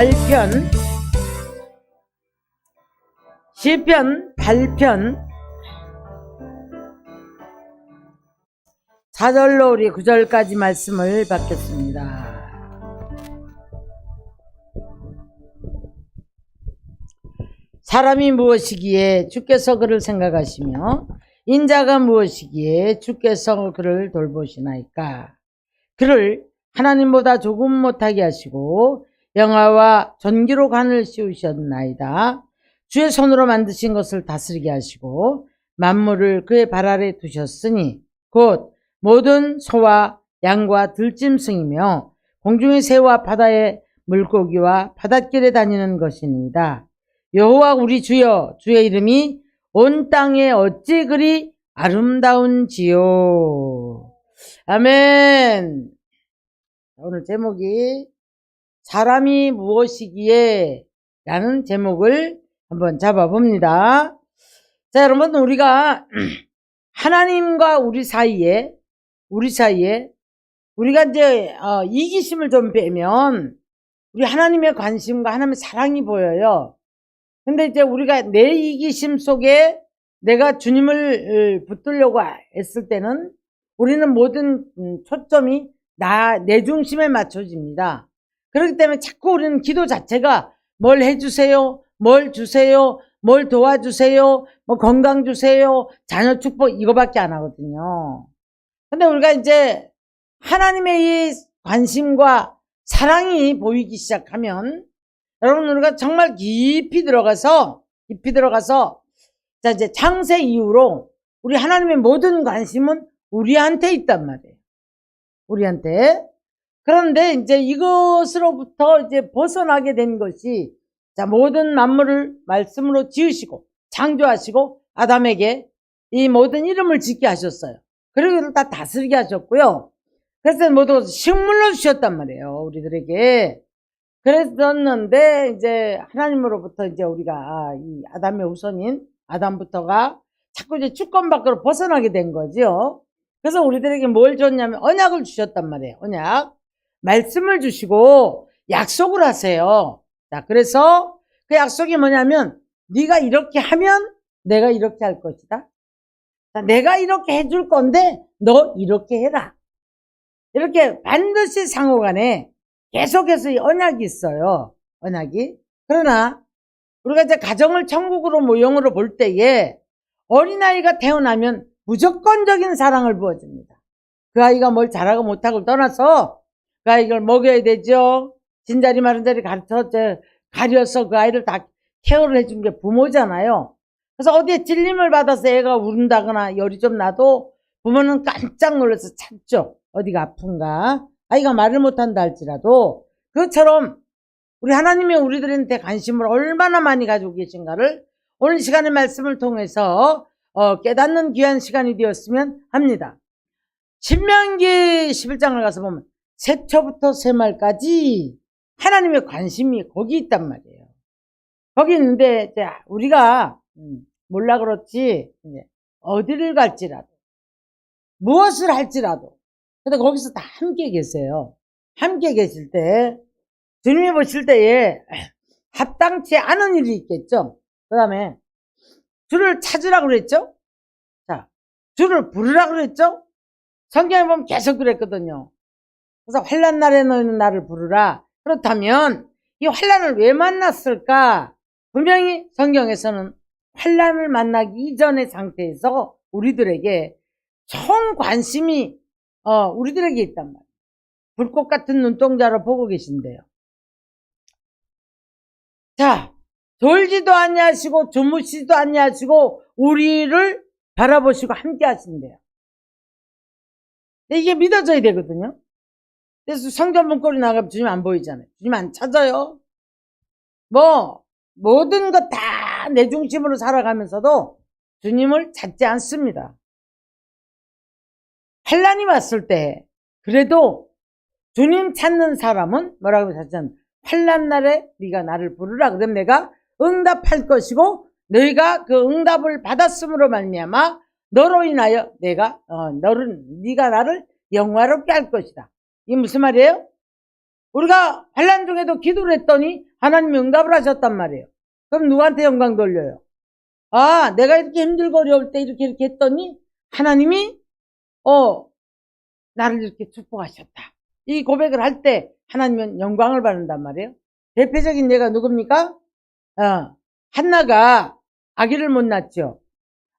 8편 시편 8편 4절로 우리 9절까지 말씀을 받겠습니다. 사람이 무엇이기에 주께서 그를 생각하시며 인자가 무엇이기에 주께서 그를 돌보시나이까. 그를 하나님보다 조금 못하게 하시고 영화와 전기로 관을 씌우셨나이다. 주의 손으로 만드신 것을 다스리게 하시고 만물을 그의 발 아래 두셨으니 곧 모든 소와 양과 들짐승이며 공중의 새와 바다의 물고기와 바닷길에 다니는 것이니이다. 여호와 우리 주여, 주의 이름이 온 땅에 어찌 그리 아름다운지요. 아멘. 오늘 제목이 사람이 무엇이기에 라는 제목을 한번 잡아봅니다. 자, 여러분, 우리가 하나님과 우리 사이에 우리가 이제 이기심을 좀 빼면 우리 하나님의 관심과 하나님의 사랑이 보여요. 근데 이제 우리가 내 이기심 속에 내가 주님을 붙들려고 했을 때는 우리는 모든 초점이 내 중심에 맞춰집니다. 그렇기 때문에 자꾸 우리는 기도 자체가 뭘 해주세요, 뭘 주세요, 뭘 도와주세요, 뭐 건강 주세요, 자녀 축복 이거밖에 안 하거든요. 근데 우리가 이제 하나님의 이 관심과 사랑이 보이기 시작하면 여러분, 우리가 정말 깊이 들어가서 자, 이제 창세 이후로 우리 하나님의 모든 관심은 우리한테 있단 말이에요. 우리한테. 그런데 이제 이것으로부터 이제 벗어나게 된 것이, 자, 모든 만물을 말씀으로 지으시고 창조하시고 아담에게 이 모든 이름을 짓게 하셨어요. 그리고 이를 다 다스리게 하셨고요. 그래서 모두 식물로 주셨단 말이에요, 우리들에게. 그랬었는데 이제 하나님으로부터 이제 우리가 이 아담의 후손인 아담부터가 자꾸 이제 주권 밖으로 벗어나게 된 거죠. 그래서 우리들에게 뭘 줬냐면 언약을 주셨단 말이에요. 언약. 말씀을 주시고 약속을 하세요. 자, 그래서 그 약속이 뭐냐면 네가 이렇게 하면 내가 이렇게 할 것이다. 자, 내가 이렇게 해줄 건데 너 이렇게 해라. 이렇게 반드시 상호간에 계속해서 이 언약이 있어요. 언약이. 그러나 우리가 이제 가정을 천국으로 모형으로 볼 때에 어린아이가 태어나면 무조건적인 사랑을 부어줍니다. 그 아이가 뭘 잘하고 못하고 떠나서 그 아이를 먹여야 되죠. 진자리 마른자리 가려서 그 아이를 다 케어를 해준 게 부모잖아요. 그래서 어디에 찔림을 받아서 애가 울다거나 열이 좀 나도 부모는 깜짝 놀라서 찾죠. 어디가 아픈가. 아이가 말을 못한다 할지라도. 그것처럼 우리 하나님이 우리들한테 관심을 얼마나 많이 가지고 계신가를 오늘 시간의 말씀을 통해서 깨닫는 귀한 시간이 되었으면 합니다. 신명기 11장을 가서 보면 새초부터 새말까지 하나님의 관심이 거기 있단 말이에요. 거기 있는데 우리가 몰라 그렇지 어디를 갈지라도 무엇을 할지라도 근데 거기서 다 함께 계세요. 함께 계실 때 주님이 보실 때에 합당치 않은 일이 있겠죠. 그 다음에 주를 찾으라고 그랬죠. 자, 주를 부르라고 그랬죠. 성경에 보면 계속 그랬거든요. 그래서 환난 날에 너희는 나를 부르라. 그렇다면 이 환난을 왜 만났을까? 분명히 성경에서는 환난을 만나기 이전의 상태에서 우리들에게 총 관심이 우리들에게 있단 말이에요. 불꽃 같은 눈동자로 보고 계신데요. 자, 졸지도 아니하시고 주무시지도 아니하시고 우리를 바라보시고 함께 하신대요. 이게 믿어져야 되거든요. 그래서 성전 문고리 나가면 주님 안 보이잖아요. 주님 안 찾아요. 모든 것 다 내 중심으로 살아가면서도 주님을 찾지 않습니다. 환난이 왔을 때 그래도 주님 찾는 사람은 뭐라고 하셨잖아요. 환난 날에 네가 나를 부르라. 그럼 내가 응답할 것이고 너희가 그 응답을 받았음으로 말미암아 너로 인하여 네가 나를 영화롭게 할 것이다. 이게 무슨 말이에요? 우리가 환난 중에도 기도를 했더니 하나님이 응답을 하셨단 말이에요. 그럼 누구한테 영광 돌려요? 아, 내가 이렇게 힘들고 어려울 때 이렇게 했더니 하나님이 나를 이렇게 축복하셨다. 이 고백을 할 때 하나님은 영광을 받는단 말이에요. 대표적인 예가 누굽니까? 한나가 아기를 못 낳죠.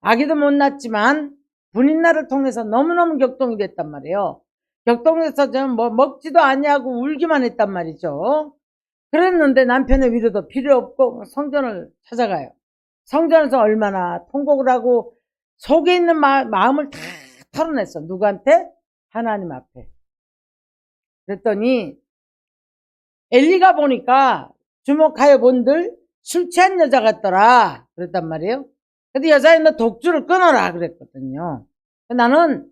아기도 못 낳지만 분인날을 통해서 너무너무 격동이 됐단 말이에요. 격동해서 좀 먹지도 아니하고 울기만 했단 말이죠. 그랬는데 남편의 위로도 필요 없고 성전을 찾아가요. 성전에서 얼마나 통곡을 하고 속에 있는 마음을 다 털어냈어. 누구한테? 하나님 앞에. 그랬더니 엘리가 보니까 주목하여 본들 술 취한 여자 같더라 그랬단 말이에요. 근데 여자애 너 독주를 끊어라 그랬거든요. 나는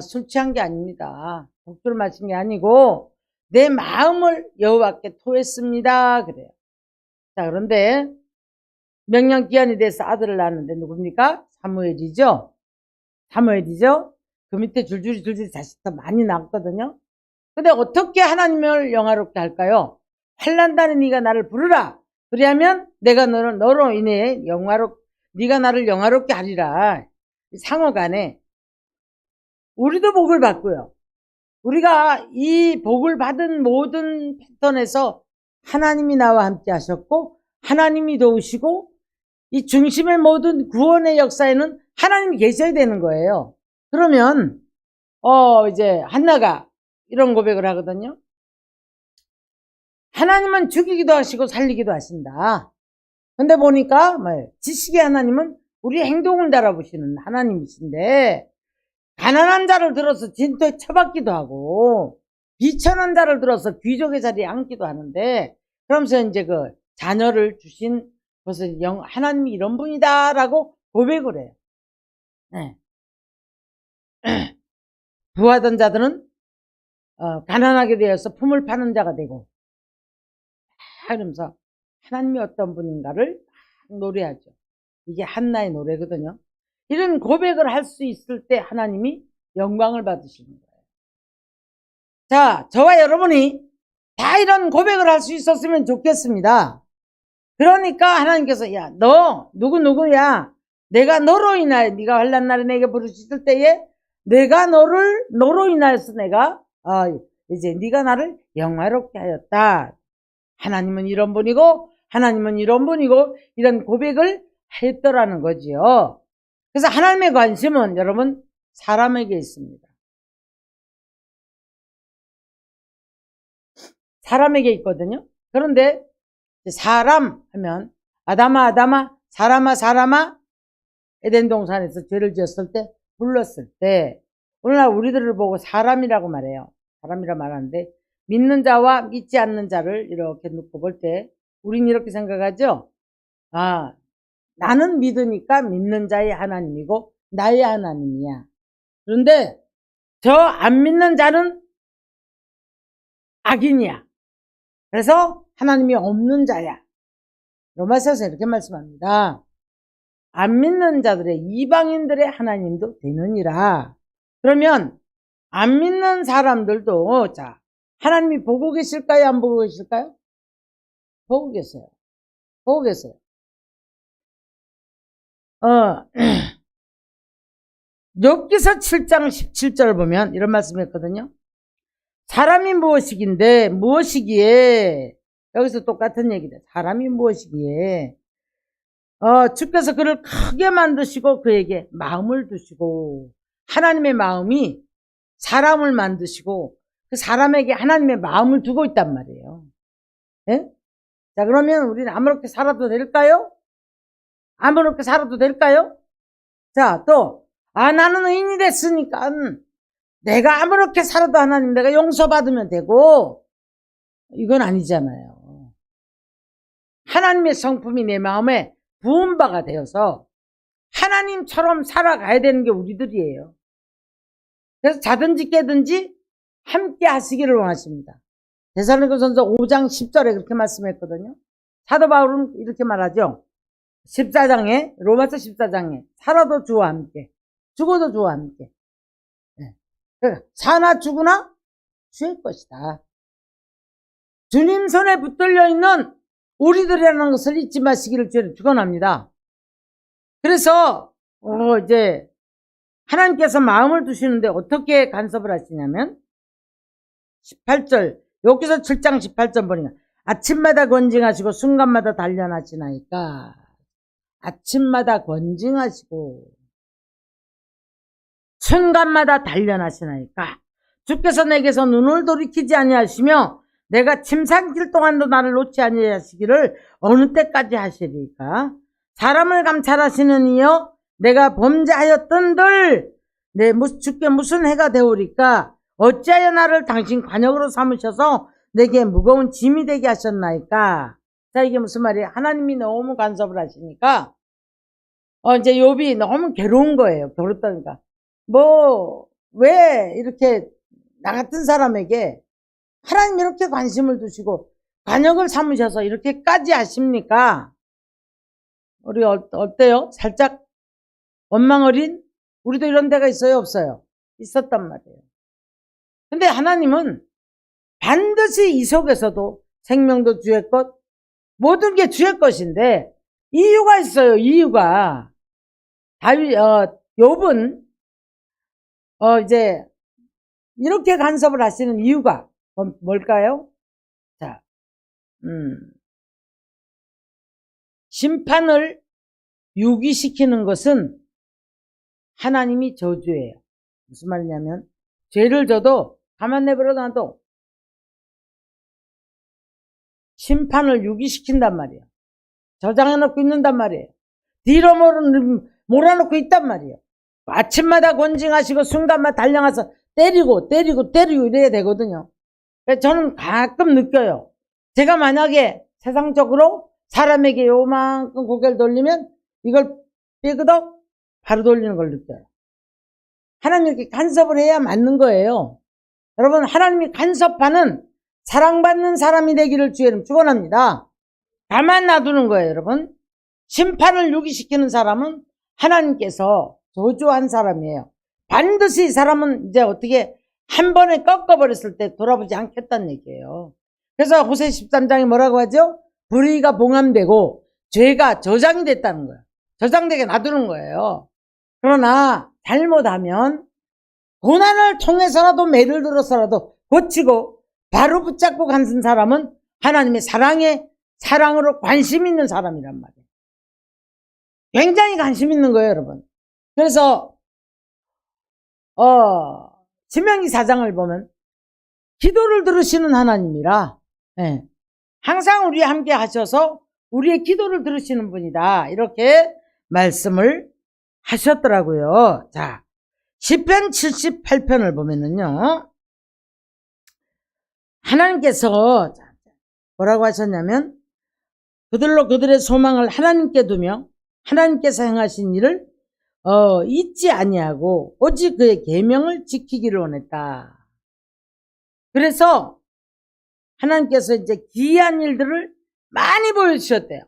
술 취한 게 아닙니다. 독주를 마신 게 아니고 내 마음을 여호와께 토했습니다 그래요. 자, 그런데 명령기한이 돼서 아들을 낳았는데 누굽니까? 사무엘이죠. 그 밑에 줄줄이 자식 더 많이 낳았거든요. 근데 어떻게 하나님을 영화롭게 할까요? 환난단에 네가 나를 부르라. 그리하면 내가 너로 인해 네가 나를 영화롭게 하리라. 상호간에 우리도 복을 받고요. 우리가 이 복을 받은 모든 패턴에서 하나님이 나와 함께 하셨고 하나님이 도우시고 이 중심의 모든 구원의 역사에는 하나님이 계셔야 되는 거예요. 그러면 이제 한나가 이런 고백을 하거든요. 하나님은 죽이기도 하시고 살리기도 하신다. 근데 보니까 지식의 하나님은 우리 행동을 달아보시는 하나님이신데 가난한 자를 들어서 진토에 처박기도 하고 비천한 자를 들어서 귀족의 자리에 앉기도 하는데 그러면서 이제 그 자녀를 주신 것은 하나님이 이런 분이다라고 고백을 해요. 네. 부하던 자들은 가난하게 되어서 품을 파는 자가 되고 그러면서 하나님이 어떤 분인가를 노래하죠. 이게 한나의 노래거든요. 이런 고백을 할 수 있을 때 하나님이 영광을 받으시는 거예요. 자, 저와 여러분이 다 이런 고백을 할 수 있었으면 좋겠습니다. 그러니까 하나님께서 야, 너 누구야? 내가 너로 인하여 네가 환난 날에 내게 부르실 때에 내가 너로 인하여서 내가 이제 네가 나를 영화롭게 하였다. 하나님은 이런 분이고 하나님은 이런 분이고 이런 고백을 했더라는 거지요. 그래서 하나님의 관심은 여러분 사람에게 있습니다. 사람에게 있거든요. 그런데 사람 하면 아담아 사람아 에덴 동산에서 죄를 지었을 때 불렀을 때 오늘날 우리들을 보고 사람이라고 말해요. 사람이라 말하는데 믿는 자와 믿지 않는 자를 이렇게 놓고 볼 때 우린 이렇게 생각하죠. 나는 믿으니까 믿는 자의 하나님이고 나의 하나님이야. 그런데 저 안 믿는 자는 악인이야. 그래서 하나님이 없는 자야. 로마서에서 이렇게 말씀합니다. 안 믿는 자들의 이방인들의 하나님도 되느니라. 그러면 안 믿는 사람들도 자 하나님이 보고 계실까요? 안 보고 계실까요? 보고 계세요. 보고 계세요. 욥기서 7장 17절을 보면 이런 말씀을 했거든요. 사람이 무엇이기에 여기서 똑같은 얘기다. 사람이 무엇이기에 주께서 그를 크게 만드시고 그에게 마음을 두시고 하나님의 마음이 사람을 만드시고 그 사람에게 하나님의 마음을 두고 있단 말이에요. 네? 자, 그러면 우리는 아무렇게 살아도 될까요? 아무렇게 살아도 될까요? 자, 또 나는 의인이 됐으니까 내가 아무렇게 살아도 하나님 내가 용서받으면 되고 이건 아니잖아요. 하나님의 성품이 내 마음에 부은 바가 되어서 하나님처럼 살아가야 되는 게 우리들이에요. 그래서 자든지 깨든지 함께 하시기를 원하십니다. 데살로니가전서 5장 10절에 그렇게 말씀했거든요. 사도 바울은 이렇게 말하죠. 14장에 로마서 14장에 살아도 주와 함께 죽어도 주와 함께 사나 죽으나 주의 것이다. 주님 손에 붙들려 있는 우리들이라는 것을 잊지 마시기를 주님 축원합니다. 그래서 이제 하나님께서 마음을 두시는데 어떻게 간섭을 하시냐면 18절, 여기서 7장 18절 보니까 아침마다 권징하시고 순간마다 단련하시나이까. 아침마다 권징하시고 순간마다 단련하시나이까. 주께서 내게서 눈을 돌이키지 아니하시며 내가 침상길 동안도 나를 놓지 아니하시기를 어느 때까지 하시리까. 사람을 감찰하시는 이여 내가 범죄하였던들 주께 무슨 해가 되오리까. 어찌하여 나를 당신 관역으로 삼으셔서 내게 무거운 짐이 되게 하셨나이까. 자, 이게 무슨 말이에요? 하나님이 너무 간섭을 하시니까 이제 욥이 너무 괴로운 거예요. 괴롭다니까. 왜 이렇게 나 같은 사람에게 하나님 이렇게 관심을 두시고 관역을 삼으셔서 이렇게까지 하십니까? 우리 어때요? 살짝 원망어린? 우리도 이런 데가 있어요? 없어요? 있었단 말이에요. 근데 하나님은 반드시 이 속에서도 생명도 주의 것, 모든 게 주의 것인데 이유가 있어요. 이유가. 욥은 이제 이렇게 간섭을 하시는 이유가 뭘까요? 자, 심판을 유기시키는 것은 하나님이 저주예요. 무슨 말이냐면 죄를 져도 가만 내버려 놔도 심판을 유기시킨단 말이에요. 저장해놓고 있는단 말이에요. 뒤로 몰아놓고 있단 말이에요. 아침마다 권징하시고 순간마다 달려가서 때리고 이래야 되거든요. 저는 가끔 느껴요. 제가 만약에 세상적으로 사람에게 요만큼 고개를 돌리면 이걸 삐그덕 바로 돌리는 걸 느껴요. 하나님 이렇게 간섭을 해야 맞는 거예요. 여러분, 하나님이 간섭하는 사랑받는 사람이 되기를 주의 이름 축원합니다. 가만 놔두는 거예요, 여러분. 심판을 유기시키는 사람은 하나님께서 저주한 사람이에요. 반드시 이 사람은 이제 어떻게 한 번에 꺾어버렸을 때 돌아보지 않겠다는 얘기예요. 그래서 호세 13장에 뭐라고 하죠? 불의가 봉함되고 죄가 저장이 됐다는 거예요. 저장되게 놔두는 거예요. 그러나 잘못하면 고난을 통해서라도 매를 들어서라도 고치고 바로 붙잡고 가는 사람은 하나님의 사랑으로 관심 있는 사람이란 말이에요. 굉장히 관심 있는 거예요, 여러분. 그래서 신명기 4장을 보면 기도를 들으시는 하나님이라 항상 우리와 함께 하셔서 우리의 기도를 들으시는 분이다. 이렇게 말씀을 하셨더라고요. 자, 시편 78편을 보면은요. 하나님께서 뭐라고 하셨냐면 그들로 그들의 소망을 하나님께 두며 하나님께서 행하신 일을 잊지 아니하고 오직 그의 계명을 지키기를 원했다. 그래서 하나님께서 이제 기이한 일들을 많이 보여주셨대요.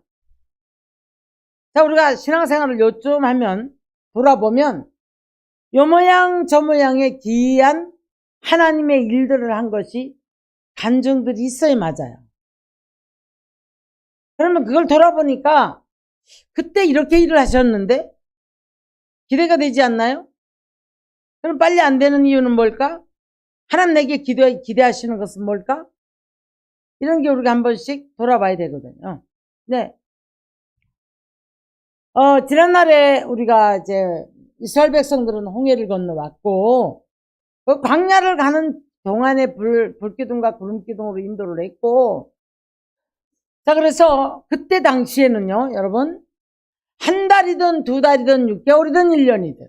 자, 우리가 신앙생활을 요즘 하면 돌아보면 요 모양 저 모양의 기이한 하나님의 일들을 한 것이 간증들이 있어야 맞아요. 그러면 그걸 돌아보니까 그때 이렇게 일을 하셨는데 기대가 되지 않나요? 그럼 빨리 안 되는 이유는 뭘까? 하나님 내게 기대하시는 것은 뭘까? 이런 게 우리가 한 번씩 돌아봐야 되거든요. 네. 지난날에 우리가 이제 이스라엘 백성들은 홍해를 건너왔고, 그 광야를 가는 동안에 불기둥과 구름기둥으로 인도를 했고, 자, 그래서 그때 당시에는요, 여러분, 한 달이든 두 달이든 6개월이든 1년이든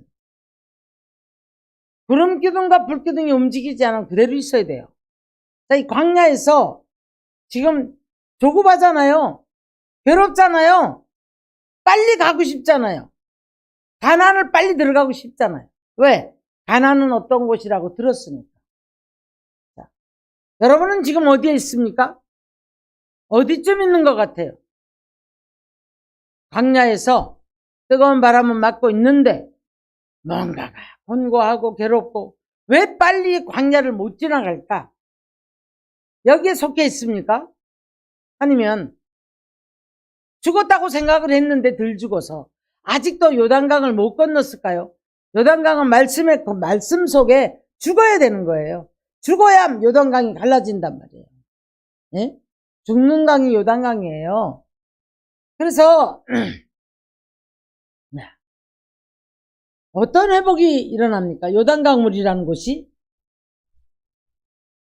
구름기둥과 불기둥이 움직이지 않으면 그대로 있어야 돼요. 자, 이 광야에서 지금 조급하잖아요. 괴롭잖아요. 빨리 가고 싶잖아요. 가나안을 빨리 들어가고 싶잖아요. 왜? 가나안은 어떤 곳이라고 들었으니까. 자, 여러분은 지금 어디에 있습니까? 어디쯤 있는 것 같아요? 광야에서 뜨거운 바람은 맞고 있는데 뭔가가 곤고하고 괴롭고 왜 빨리 광야를 못 지나갈까? 여기에 속해 있습니까? 아니면 죽었다고 생각을 했는데 덜 죽어서 아직도 요단강을 못 건넜을까요? 요단강은 말씀의 그 말씀 속에 죽어야 되는 거예요. 죽어야 요단강이 갈라진단 말이에요. 예? 죽는 강이 요단강이에요. 그래서 어떤 회복이 일어납니까? 요단강물이라는 곳이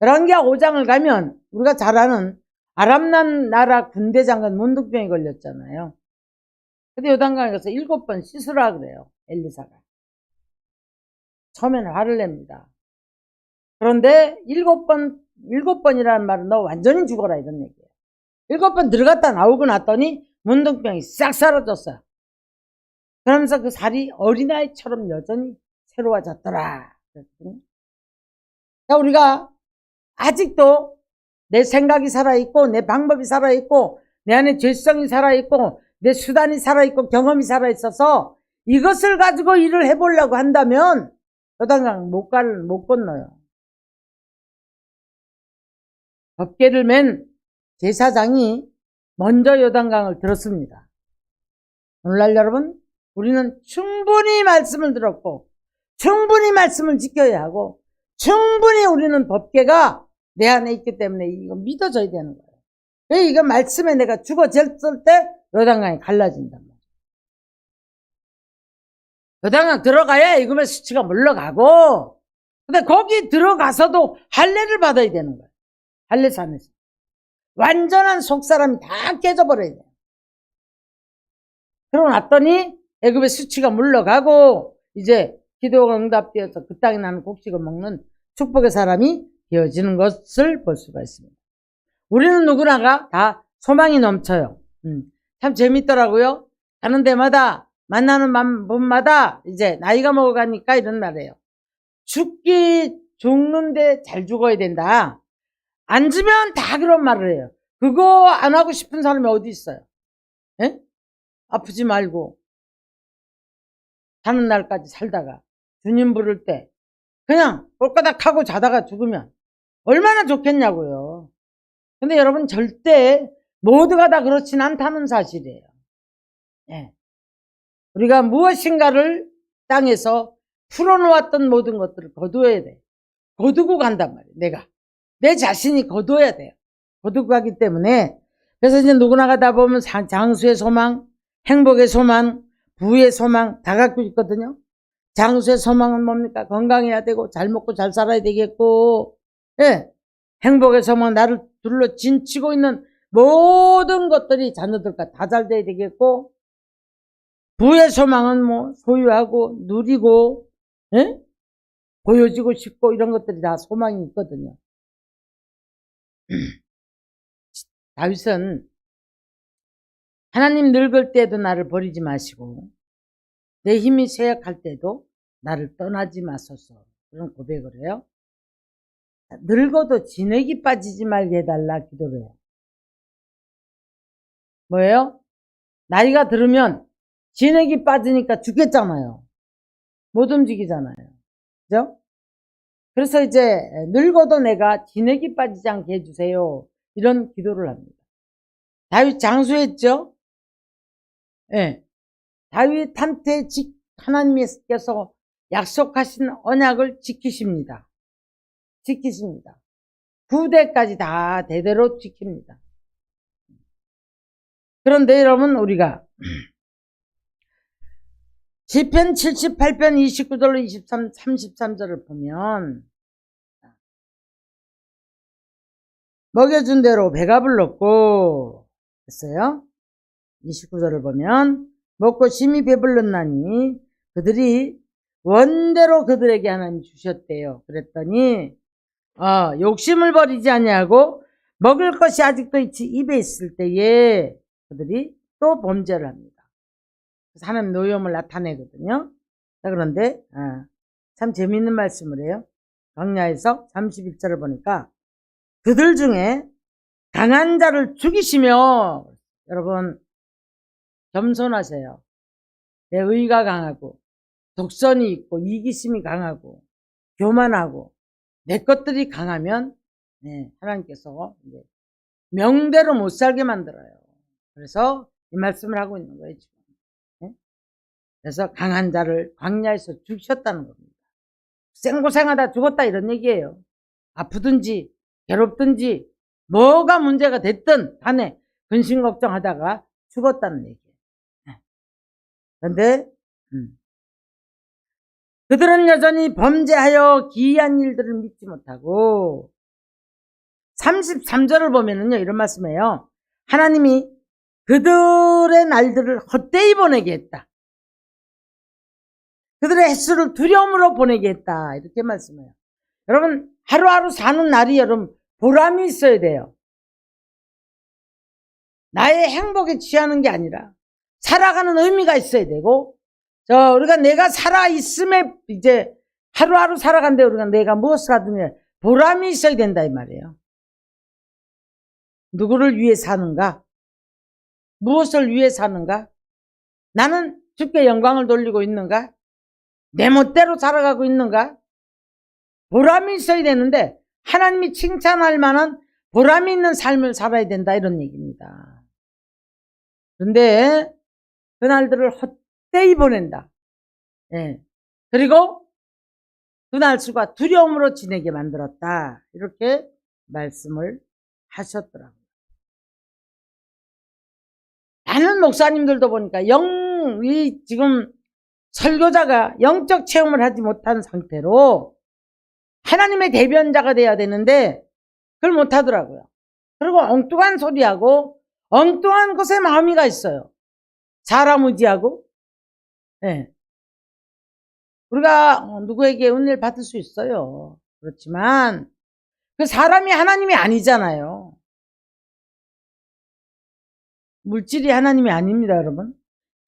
열왕기하 5장을 가면 우리가 잘 아는 아람 나라 군대 장관 문둥병이 걸렸잖아요. 근데 요단강에 가서 7번 씻으라 그래요. 엘리사가. 처음에는 화를 냅니다. 그런데 7번이라는 말은 너 완전히 죽어라 이런 얘기예요. 7번 들어갔다 나오고 났더니 문둥병이 싹 사라졌어요. 그러면서 그 살이 어린아이처럼 여전히 새로워졌더라. 우리가 아직도 내 생각이 살아있고 내 방법이 살아있고 내 안에 죄성이 살아있고 내 수단이 살아있고 경험이 살아있어서 이것을 가지고 일을 해보려고 한다면 요단강 못 건너요. 법궤를 맨 제사장이 먼저 요단강을 들었습니다. 오늘날 여러분, 우리는 충분히 말씀을 들었고 충분히 말씀을 지켜야 하고 충분히 우리는 법궤가 내 안에 있기 때문에 이거 믿어져야 되는 거예요. 왜 이거 말씀에 내가 죽어졌을 때 요단강이 갈라진단 말이에요. 요단강 들어가야 이금의 수치가 물러가고, 근데 거기 들어가서도 할례를 받아야 되는 거예요. 할례산에서 완전한 속사람이 다 깨져버려야 돼요. 그러고 났더니 애굽의 수치가 물러가고 이제 기도가 응답되어서 그 땅에 나는 곡식을 먹는 축복의 사람이 되어지는 것을 볼 수가 있습니다. 우리는 누구나가 다 소망이 넘쳐요. 참 재밌더라고요. 가는 데마다 만나는 분마다 이제 나이가 먹어가니까 이런 말이에요. 죽는데 잘 죽어야 된다. 안 주면 다 그런 말을 해요. 그거 안 하고 싶은 사람이 어디 있어요? 에? 아프지 말고 사는 날까지 살다가 주님 부를 때 그냥 꼴까닥 하고 자다가 죽으면 얼마나 좋겠냐고요. 근데 여러분 절대 모두가 다 그렇진 않다는 사실이에요. 예. 우리가 무엇인가를 땅에서 풀어놓았던 모든 것들을 거두어야 돼. 거두고 간단 말이에요. 내 자신이 거두어야 돼요. 거두고 가기 때문에 그래서 이제 누구나 가다 보면 장수의 소망, 행복의 소망, 부의 소망 다 갖고 있거든요. 장수의 소망은 뭡니까? 건강해야 되고 잘 먹고 잘 살아야 되겠고, 예. 행복의 소망은 나를 둘러 진치고 있는 모든 것들이 자녀들과 다 잘 돼야 되겠고, 부의 소망은 뭐 소유하고 누리고, 예? 보여지고 싶고 이런 것들이 다 소망이 있거든요. 다윗은 하나님 늙을 때도 나를 버리지 마시고 내 힘이 쇠약할 때도 나를 떠나지 마소서 그런 고백을 해요. 늙어도 진액이 빠지지 말게 해달라 기도를 해요. 뭐예요? 나이가 들으면 진액이 빠지니까 죽겠잖아요. 못 움직이잖아요. 그죠? 그래서 이제 늙어도 내가 진액이 빠지지 않게 해주세요. 이런 기도를 합니다. 다윗 장수했죠? 예. 다윗한테 하나님께서 약속하신 언약을 지키십니다. 9대까지 다 대대로 지킵니다. 그런데 여러분 우리가 시편 78편 29절로 33절을 보면 먹여준 대로 배가 불렀고 했어요. 29절을 보면 먹고 심히 배불렀나니 그들이 원대로 그들에게 하나님 주셨대요. 그랬더니 욕심을 버리지 아니하고 먹을 것이 아직도 입에 있을 때에 그들이 또 범죄를 합니다. 그래서 하나님 노여움을 나타내거든요. 자, 그런데 참 재미있는 말씀을 해요. 광야에서 31절을 보니까 그들 중에 강한 자를 죽이시며, 여러분 겸손하세요. 내 의가 강하고 독선이 있고 이기심이 강하고 교만하고 내 것들이 강하면 하나님께서 명대로 못 살게 만들어요. 그래서 이 말씀을 하고 있는 거예요, 지금. 네? 그래서 강한 자를 광야에서 죽이셨다는 겁니다. 생고생하다 죽었다 이런 얘기예요. 아프든지 괴롭든지 뭐가 문제가 됐든 간에 근심 걱정하다가 죽었다는 얘기예요. 그런데 그들은 여전히 범죄하여 기이한 일들을 믿지 못하고 33절을 보면은요 이런 말씀이에요. 하나님이 그들의 날들을 헛되이 보내게 했다. 그들의 횟수를 두려움으로 보내게 했다. 이렇게 말씀해요. 여러분 하루하루 사는 날이 여러분 보람이 있어야 돼요. 나의 행복에 취하는 게 아니라 살아가는 의미가 있어야 되고 우리가 내가 살아있음에 이제 하루하루 살아간데 우리가 내가 무엇을 하든 보람이 있어야 된다 이 말이에요. 누구를 위해 사는가? 무엇을 위해 사는가? 나는 주께 영광을 돌리고 있는가? 내 멋대로 살아가고 있는가? 보람이 있어야 되는데 하나님이 칭찬할 만한 보람이 있는 삶을 살아야 된다 이런 얘기입니다. 그런데 그날들을 헛되이 보낸다. 예. 그리고 그날 수가 두려움으로 지내게 만들었다. 이렇게 말씀을 하셨더라고요. 많은 목사님들도 보니까 지금 설교자가 영적 체험을 하지 못한 상태로 하나님의 대변자가 돼야 되는데 그걸 못하더라고요. 그리고 엉뚱한 소리하고 엉뚱한 것에 마음이 가 있어요. 사람 의지하고. 네. 우리가 누구에게 은혜를 받을 수 있어요. 그렇지만 그 사람이 하나님이 아니잖아요. 물질이 하나님이 아닙니다, 여러분.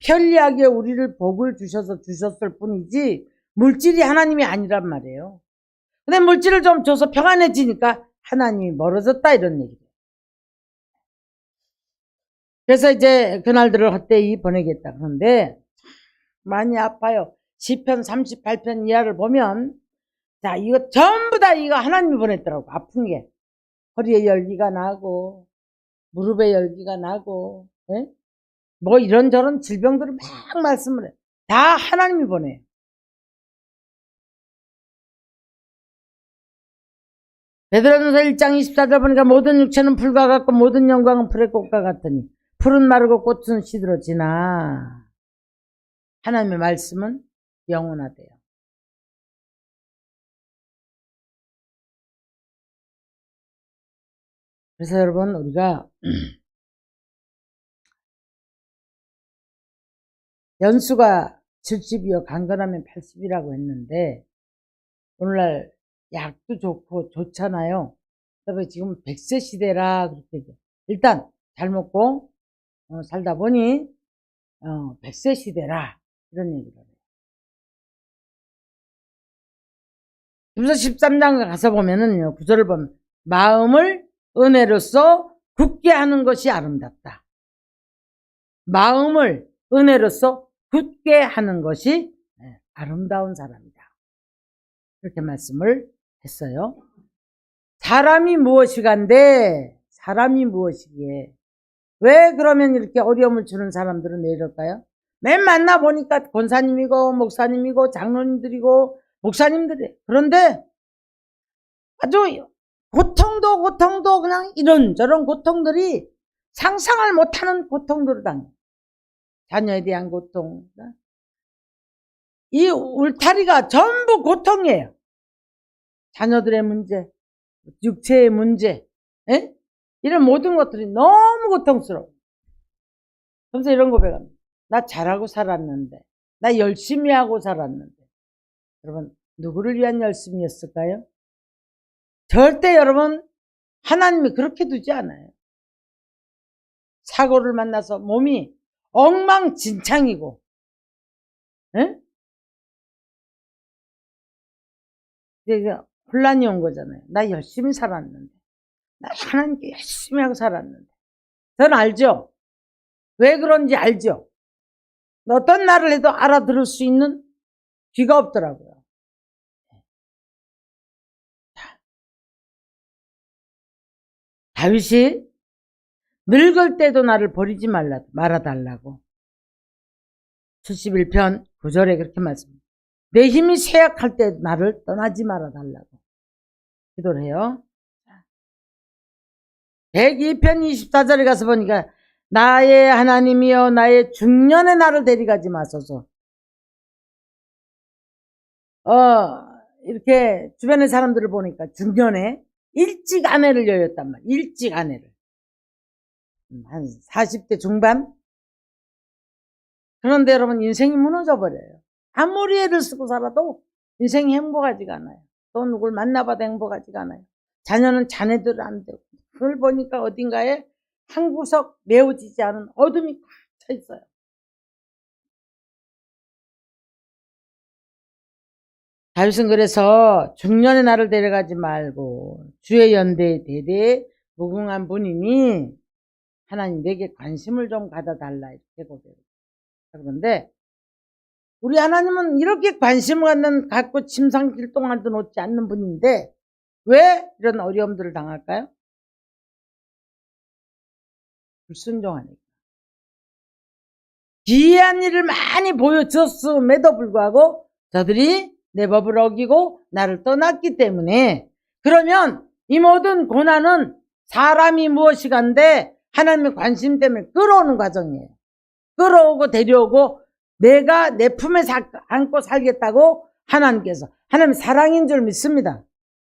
편리하게 우리를 복을 주셨을 뿐이지 물질이 하나님이 아니란 말이에요. 근데 물질을 좀 줘서 평안해지니까 하나님이 멀어졌다 이런 얘기예요. 그래서 이제 그날들을 헛되이 보내겠다. 그런데 많이 아파요. 시편 38편 이하를 보면 자 이거 전부 다 이거 하나님이 보냈더라고. 아픈 게 허리에 열기가 나고 무릎에 열기가 나고 예? 뭐 이런저런 질병들을 막 말씀을 해. 다 하나님이 보내요. 베드로전서 1장 24절 보니까 모든 육체는 풀과 같고 모든 영광은 풀의 꽃과 같으니 풀은 마르고 꽃은 시들어지나 하나님의 말씀은 영원하대요. 그래서 여러분 우리가 연수가 70이요 강건하면 80이라고 했는데 오늘날 약도 좋고 좋잖아요. 그래서 지금 100세 시대라 그렇게 일단 잘 먹고 살다 보니 100세 시대라 이런 얘기를 해요. 히브리서 13장 가서 보면은요 9절을 보면 마음을 은혜로써 굳게 하는 것이 아름답다. 마음을 은혜로써 굳게 하는 것이 아름다운 사람이다. 이렇게 말씀을 했어요. 사람이 무엇이간데 사람이 무엇이기에 왜 그러면 이렇게 어려움을 주는 사람들은 왜 이럴까요? 맨 만나보니까 권사님이고 목사님이고 장로님들이고 목사님들이 그런데 아주 고통도 그냥 이런저런 고통들이 상상을 못하는 고통들을 당해요. 자녀에 대한 고통 이 울타리가 전부 고통이에요. 자녀들의 문제 육체의 문제 에? 이런 모든 것들이 너무 고통스러워. 그래서 이런 고백합니다. 나 잘하고 살았는데 나 열심히 하고 살았는데 여러분 누구를 위한 열심이었을까요? 절대 여러분 하나님이 그렇게 두지 않아요. 사고를 만나서 몸이 엉망진창이고 에? 이제 혼란이 온 거잖아요. 나 열심히 살았는데 나 하나님께 열심히 하고 살았는데 저는 알죠? 왜 그런지 알죠? 어떤 말을 해도 알아들을 수 있는 귀가 없더라고요. 다윗이 늙을 때도 나를 버리지 말아달라고. 71편 9절에 그렇게 말씀합니다. 내 힘이 쇠약할 때 나를 떠나지 말아달라고 기도를 해요. 102편 24절에 가서 보니까 나의 하나님이여 나의 중년에 나를 데려가지 마소서. 이렇게 주변의 사람들을 보니까 중년에 일찍 아내를 여였단 말이야. 일찍 아내를. 한 40대 중반? 그런데 여러분 인생이 무너져 버려요. 아무리 애를 쓰고 살아도 인생이 행복하지가 않아요. 또 누굴 만나봐도 행복하지가 않아요. 자녀는 자녀들 안 되고. 그걸 보니까 어딘가에 한 구석 메워지지 않은 어둠이 꽉 차 있어요. 다윗은 그래서 중년의 나를 데려가지 말고 주의 연대에 대대에 무궁한 분이니 하나님 내게 관심을 좀 가져달라 이렇게 고백해요. 그런데 우리 하나님은 이렇게 관심을 갖고 침상길 동안도 놓지 않는 분인데 왜 이런 어려움들을 당할까요? 불순종하니까. 기이한 일을 많이 보여줬음에도 불구하고 저들이 내 법을 어기고 나를 떠났기 때문에 그러면 이 모든 고난은 사람이 무엇이간데 하나님의 관심 때문에 끌어오는 과정이에요. 끌어오고 데려오고 내가 내 품에 안고 살겠다고 하나님께서 하나님 사랑인 줄 믿습니다.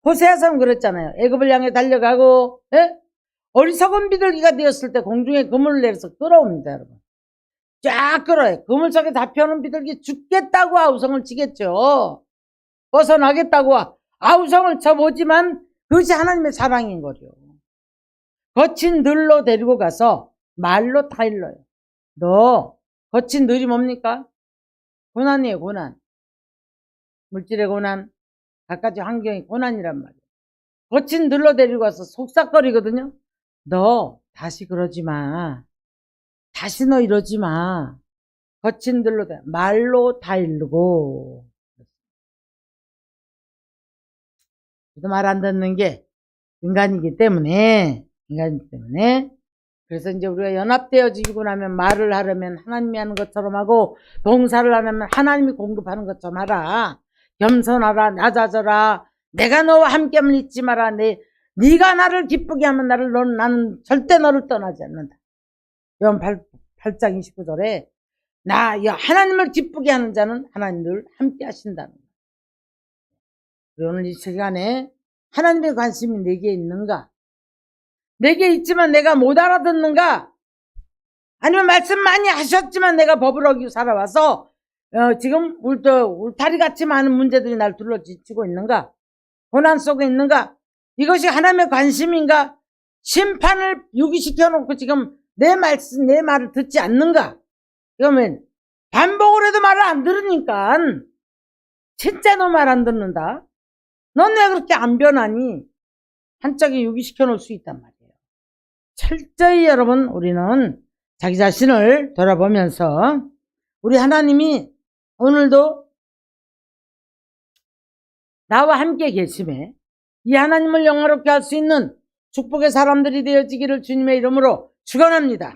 호세아서는 그랬잖아요. 애굽을 향해 달려가고 어리석은 비둘기가 되었을 때 공중에 그물을 내려서 끌어옵니다. 여러분. 쫙 끌어요. 그물 속에 잡혀오는 비둘기 죽겠다고 아우성을 치겠죠. 벗어나겠다고 아우성을 쳐보지만 그것이 하나님의 사랑인 거죠. 거친 들로 데리고 가서 말로 타일러요. 너 거친 들이 뭡니까? 고난이에요. 고난. 물질의 고난, 갖가지 환경의 고난이란 말이에요. 거친 들로 데리고 가서 속삭거리거든요. 너 다시 그러지 마. 다시 너 이러지 마. 거친 들로 말로 타일르고. 말 안 듣는 게 인간이기 때문에 그래서 이제 우리가 연합되어지고 나면 말을 하려면 하나님이 하는 것처럼 하고 봉사를 하려면 하나님이 공급하는 것처럼 하라. 겸손하라. 낮아져라. 내가 너와 함께함을 잊지 마라. 네가 나를 기쁘게 하면 나는 절대 너를 떠나지 않는다. 요한 8장 29절에 하나님을 기쁘게 하는 자는 하나님을 함께 하신다는 거예요. 오늘 이 시간에 하나님의 관심이 내게 있는가? 내게 있지만 내가 못 알아듣는가? 아니면 말씀 많이 하셨지만 내가 법을 어기고 살아와서 지금 울타리같이 많은 문제들이 날 둘러지치고 있는가? 고난 속에 있는가? 이것이 하나님의 관심인가? 심판을 유기시켜 놓고 지금 내 말을 듣지 않는가? 그러면 반복을 해도 말을 안 들으니까 진짜 너 말 안 듣는다. 넌 왜 그렇게 안 변하니? 한쪽에 유기시켜 놓을 수 있단 말이에요. 철저히 여러분 우리는 자기 자신을 돌아보면서 우리 하나님이 오늘도 나와 함께 계심에 이 하나님을 영화롭게 할 수 있는 축복의 사람들이 되어지기를 주님의 이름으로 축원합니다.